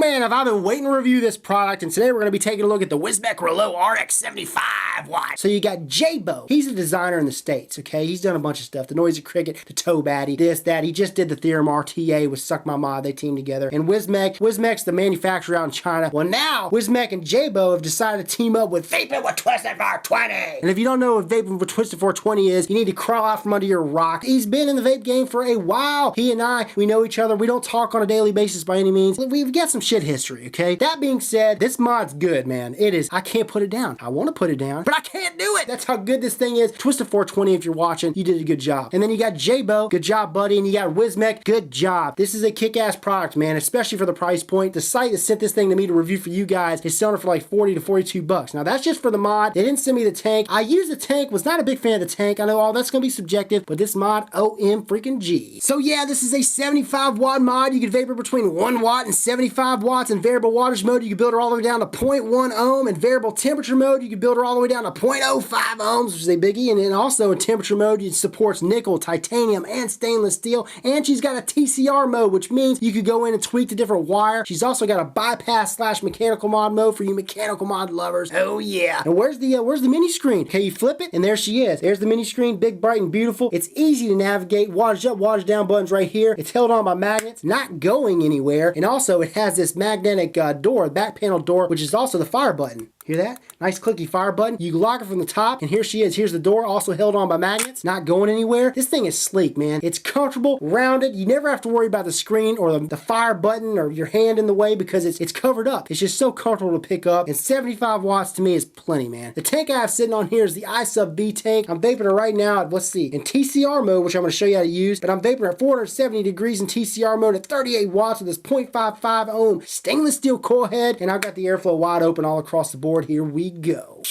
man, have I been waiting to review this product, and today we're going to be taking a look at the Wismec Reuleaux RX75 watch. So you got J-Bo. He's a designer in the States, okay? He's done a bunch of stuff. The Noisy Cricket, the Toe Batty, this, that. He just did the Theorem RTA with Suck My Mod. They teamed together. And Wismec's the manufacturer out in China. Well, now Wismec and J-Bo have decided to team up with Vaping with Twisted 420. And if you don't know what Vaping with Twisted 420 is, you need to crawl out from under your rock. He's been in the vape game for a while. He and I, we know each other. We don't talk on a daily basis by any means. We've got some shit history, okay? That being said, this mod's good, man. It is. I can't put it down. I want to put it down, but I can't do it. That's how good this thing is. Twisted 420, if you're watching, you did a good job. And then you got J-Bo. Good job, buddy. And you got Wismec. Good job. This is a kick-ass product, man, especially for the price point. The site that sent this thing to me to review for you guys is selling it for like 40 to 42 bucks. Now, that's just for the mod. They didn't send me the tank. I used the tank. Was not a big fan of the tank. I know all that's going to be subjective, but this mod, OM freaking G. So yeah, this is a 75 watt mod. You can vapor between 1 watt and 75 watts. In variable wattage mode, you can build her all the way down to 0.1 ohm. In variable temperature mode, you can build her all the way down to 0.05 ohms, which is a biggie. And then also in temperature mode, it supports nickel, titanium, and stainless steel. And she's got a TCR mode, which means you could go in and tweak the different wire. She's also got a bypass / mechanical mod mode for you mechanical mod lovers. Oh yeah. And where's the mini screen? Okay, you flip it, and there she is. There's the mini screen, big, bright, and beautiful. It's easy to navigate. Wattage up, wattage down buttons right here. It's held on by magnets, not going anywhere. And also, it has this magnetic door, back panel door, which is also the fire button. Hear that? Nice clicky fire button. You lock it from the top, and here she is. Here's the door, also held on by magnets, not going anywhere. This thing is sleek, man. It's comfortable, rounded. You never have to worry about the screen or the fire button or your hand in the way because it's covered up. It's just so comfortable to pick up, and 75 watts to me is plenty, man. The tank I have sitting on here is the iSub-V tank. I'm vaping her right now at, let's see, in TCR mode, which I'm going to show you how to use, but I'm vaping her at 470 degrees in TCR mode at 38 watts with this 0.55 ohm stainless steel coil head, and I've got the airflow wide open all across the board. Here we go.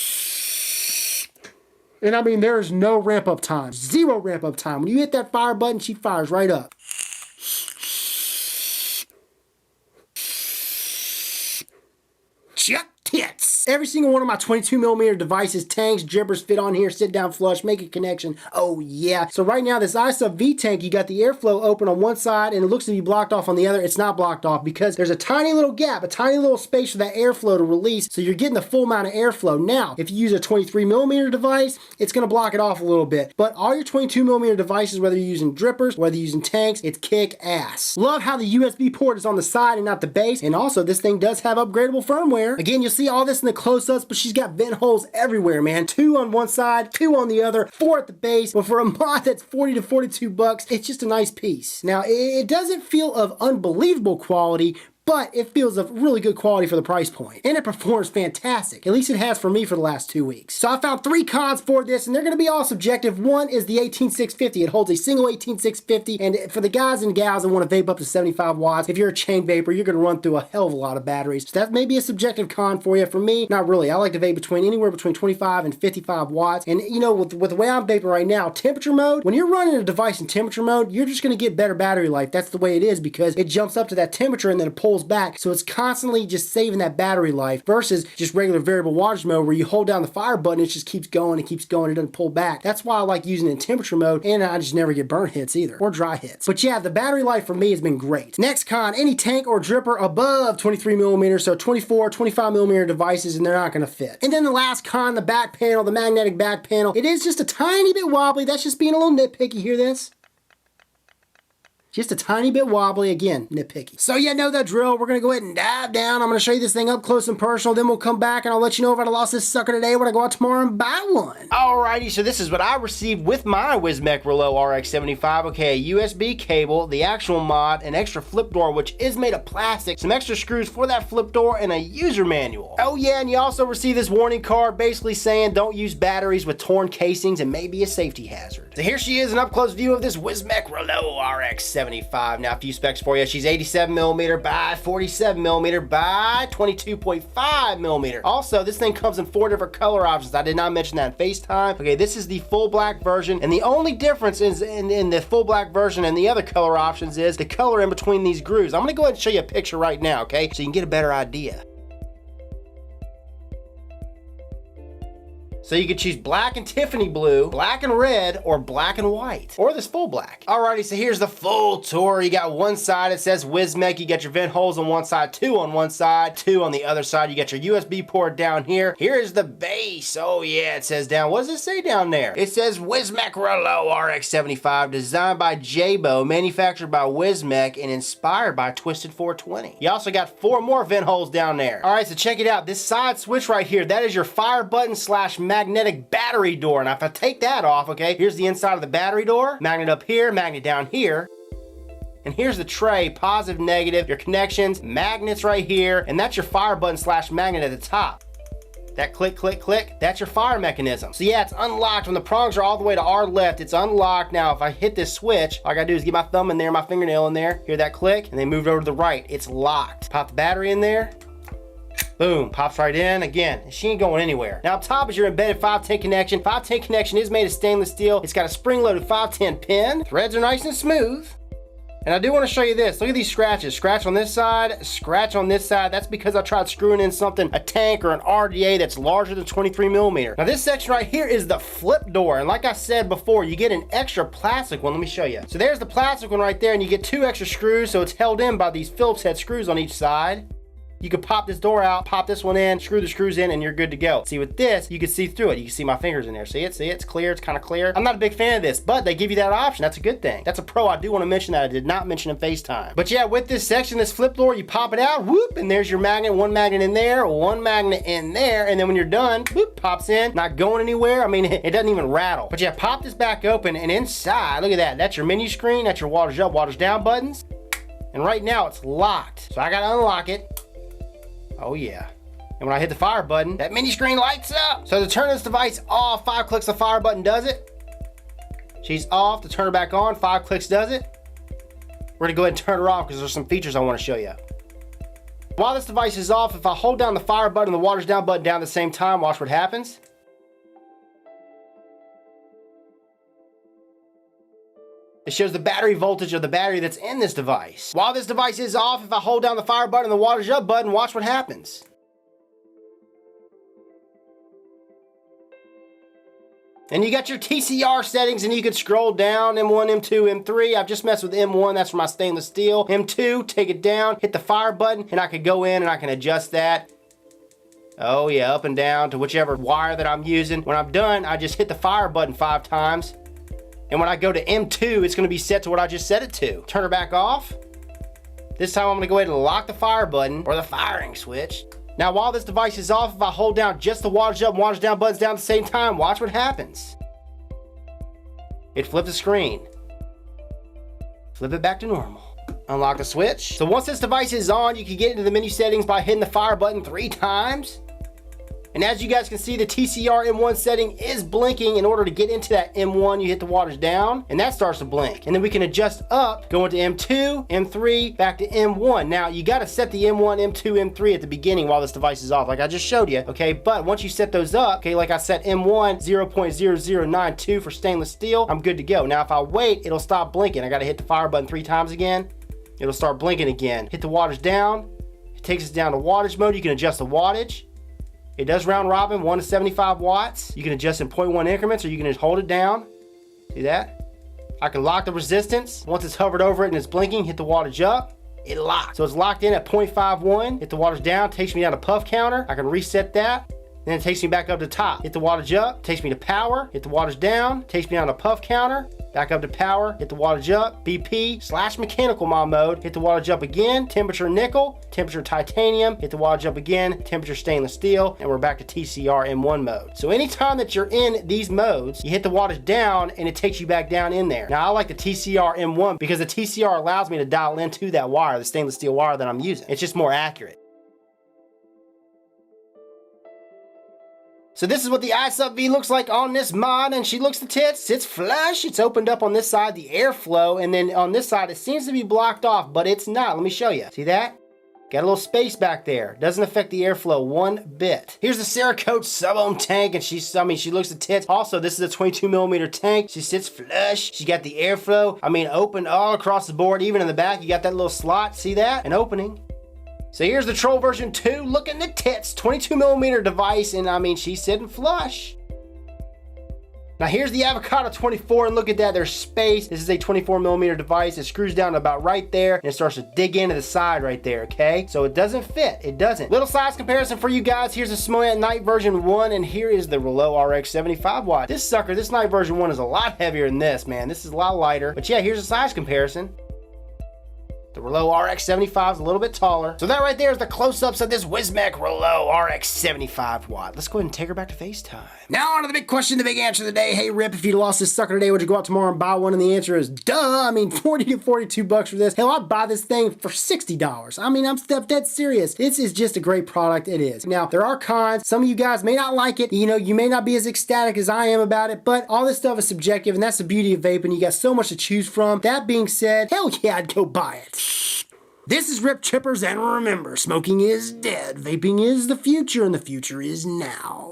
And I mean, there is no ramp up time. Zero ramp up time. When you hit that fire button, she fires right up. Chuck tits. Every single one of my 22mm devices, tanks, drippers fit on here, sit down flush, make a connection. Oh yeah. So right now this iSub-V tank, you got the airflow open on one side and it looks to be blocked off on the other. It's not blocked off because there's a tiny little gap, a tiny little space for that airflow to release, so you're getting the full amount of airflow. Now, if you use a 23mm device, it's gonna block it off a little bit. But all your 22mm devices, whether you're using drippers, whether you're using tanks, it's kick ass. Love how the USB port is on the side and not the base. And also this thing does have upgradable firmware. Again, you'll see all this in the close-ups, but she's got vent holes everywhere, man. 2 on one side, 2 on the other, 4 at the base. But for a mod that's 40 to 42 bucks, it's just a nice piece. Now, it doesn't feel of unbelievable quality, but it feels of really good quality for the price point. And it performs fantastic. At least it has for me for the last 2 weeks. So I found 3 cons for this, and they're going to be all subjective. One is the 18650. It holds a single 18650, and for the guys and gals that want to vape up to 75 watts, if you're a chain vapor, you're going to run through a hell of a lot of batteries. So that may be a subjective con for you. For me, not really. I like to vape anywhere between 25 and 55 watts. And you know, with the way I'm vaping right now, temperature mode, when you're running a device in temperature mode, you're just going to get better battery life. That's the way it is because it jumps up to that temperature and then it pulls back, so it's constantly just saving that battery life versus just regular variable wattage mode where you hold down the fire button, it just keeps going, it doesn't pull back. That's why I like using it in temperature mode, and I just never get burnt hits either, or dry hits. But yeah, the battery life for me has been great. Next con, any tank or dripper above 23mm, so 24, 25mm devices, and they're not going to fit. And then the last con, the back panel, the magnetic back panel, it is just a tiny bit wobbly. That's just being a little nitpicky. Hear this? Just a tiny bit wobbly, again, nitpicky. So yeah, know that drill. We're gonna go ahead and dive down. I'm gonna show you this thing up close and personal, then we'll come back and I'll let you know if I lost this sucker today when I go out tomorrow and buy one. Alrighty, so this is what I received with my Wismec Reuleaux RX75. Okay, a USB cable, the actual mod, an extra flip door, which is made of plastic, some extra screws for that flip door, and a user manual. Oh yeah, and you also receive this warning card basically saying don't use batteries with torn casings and may be a safety hazard. So here she is, an up-close view of this Wismec Reuleaux RX75. Now, a few specs for you. She's 87mm by 47mm by 22.5mm. Also, this thing comes in 4 different color options. I did not mention that in FaceTime. Okay, this is the full black version, and the only difference is in the full black version and the other color options is the color in between these grooves. I'm gonna go ahead and show you a picture right now, okay? So you can get a better idea. So you could choose black and Tiffany blue, black and red, or black and white, or this full black. Alrighty, so here's the full tour. You got one side, it says Wismec. You got your vent holes on one side, two on one side, two on the other side. You got your USB port down here. Here's the base. Oh yeah, it says down. What does it say down there? It says Wismec Reuleaux RX75, designed by Jabo, manufactured by Wismec, and inspired by Twisted 420. You also got 4 more vent holes down there. Alright, so check it out. This side switch right here, that is your fire button / magnetic battery door. Now if I take that off, okay, here's the inside of the battery door. Magnet up here, magnet down here. And here's the tray, positive, negative, your connections, magnets right here, and that's your fire button / magnet at the top. That click, click, click, that's your fire mechanism. So yeah, it's unlocked. When the prongs are all the way to our left, it's unlocked. Now, if I hit this switch, all I gotta do is get my thumb in there, my fingernail in there, hear that click, and then move it over to the right. It's locked. Pop the battery in there. Boom, pops right in. Again, she ain't going anywhere. Now up top is your embedded 510 connection. 510 connection is made of stainless steel. It's got a spring-loaded 510 pin. Threads are nice and smooth. And I do want to show you this. Look at these scratches. Scratch on this side, scratch on this side. That's because I tried screwing in something, a tank or an RDA that's larger than 23 millimeter. Now this section right here is the flip door. And like I said before, you get an extra plastic one. Let me show you. So there's the plastic one right there, and you get 2 extra screws. So it's held in by these Phillips head screws on each side. You can pop this door out, pop this one in, screw the screws in, and you're good to go. See, with this, you can see through it. You can see my fingers in there. See it? See it? It's clear. It's kind of clear. I'm not a big fan of this, but they give you that option. That's a good thing. That's a pro. I do want to mention that. I did not mention in FaceTime. But yeah, with this section, this flip door, you pop it out, whoop, and there's your magnet. 1 magnet in there, 1 magnet in there, and then when you're done, whoop, pops in. Not going anywhere. I mean, it doesn't even rattle. But yeah, pop this back open, and inside, look at that. That's your menu screen. That's your waters up, waters down buttons. And right now, it's locked. So I got to unlock it. Oh yeah. And when I hit the fire button, that mini screen lights up. So to turn this device off, 5 clicks the fire button does it. She's off. To turn her back on, 5 clicks does it. We're gonna go ahead and turn her off because there's some features I want to show you. While this device is off, if I hold down the fire button and the water's down button down at the same time, watch what happens. It shows the battery voltage of the battery that's in this device. While this device is off, if I hold down the fire button and the water's up button, watch what happens. And you got your TCR settings, and you can scroll down, M1, M2, M3. I've just messed with M1, that's for my stainless steel. M2, take it down, hit the fire button, and I could go in and I can adjust that. Oh yeah, up and down to whichever wire that I'm using. When I'm done, I just hit the fire button 5 times. And when I go to M2, it's gonna be set to what I just set it to. Turn her back off. This time I'm gonna go ahead and lock the fire button, or the firing switch. Now while this device is off, if I hold down just the waters up and waters down buttons down at the same time, watch what happens. It flipped the screen. Flip it back to normal. Unlock the switch. So once this device is on, you can get into the menu settings by hitting the fire button 3 times. And as you guys can see, the TCR M1 setting is blinking. In order to get into that M1, you hit the waters down, and that starts to blink. And then we can adjust up, go into M2, M3, back to M1. Now, you gotta set the M1, M2, M3 at the beginning while this device is off, like I just showed you, okay? But once you set those up, okay, like I set M1, 0.0092 for stainless steel, I'm good to go. Now, if I wait, it'll stop blinking. I gotta hit the fire button 3 times again. It'll start blinking again. Hit the waters down. It takes us down to wattage mode. You can adjust the wattage. It does round robin, 1 to 75 watts. You can adjust in 0.1 increments, or you can just hold it down. See that? I can lock the resistance. Once it's hovered over it and it's blinking, hit the wattage up. It locks. So it's locked in at 0.51. Hit the wattage down, takes me down to puff counter. I can reset that. Then it takes me back up to top. Hit the wattage up, takes me to power. Hit the wattage down, takes me down to puff counter. Back up to power, hit the wattage up, BP/mechanical mode, hit the wattage up again, temperature nickel, temperature titanium, hit the wattage up again, temperature stainless steel, and we're back to TCR M1 mode. So anytime that you're in these modes, you hit the wattage down and it takes you back down in there. Now I like the TCR M1 because the TCR allows me to dial into that wire, the stainless steel wire that I'm using. It's just more accurate. So this is what the i-sub-V looks like on this mod, and she looks the tits. It's flush. It's opened up on this side, the airflow, and then on this side it seems to be blocked off, but it's not. Let me show you. See that? Got a little space back there. Doesn't affect the airflow one bit. Here's the Cerakote sub-ohm tank, and she looks the tits. Also, this is a 22 millimeter tank. She sits flush. She got the airflow, open all across the board. Even in the back, you got that little slot. See that? An opening. So here's the Troll version 2, looking the tits, 22 millimeter device, and she's sitting flush. Now here's the Avocado 24, and look at that, there's space. This is a 24mm device. It screws down to about right there, and it starts to dig into the side right there, okay? So it doesn't fit, it doesn't. Little size comparison for you guys. Here's the small night version 1, and here is the Reuleaux RX75 watt. This sucker, this night version 1 is a lot heavier than this, man. This is a lot lighter. But yeah, here's a size comparison. The Reuleaux RX75 is a little bit taller. So that right there is the close-ups of this Wismec Reuleaux RX75 watt. Let's go ahead and take her back to FaceTime. Now on to the big question, the big answer of the day. Hey Rip, if you lost this sucker today, would you go out tomorrow and buy one? And the answer is duh. I mean, 40 to 42 bucks for this. Hell, I'd buy this thing for $60. I mean, I'm dead serious. This is just a great product. It is. Now, there are cons. Some of you guys may not like it. You know, you may not be as ecstatic as I am about it, but all this stuff is subjective, and that's the beauty of vaping. You got so much to choose from. That being said, hell yeah, I'd go buy it. This is Rip Chippers, and remember, smoking is dead, vaping is the future, and the future is now.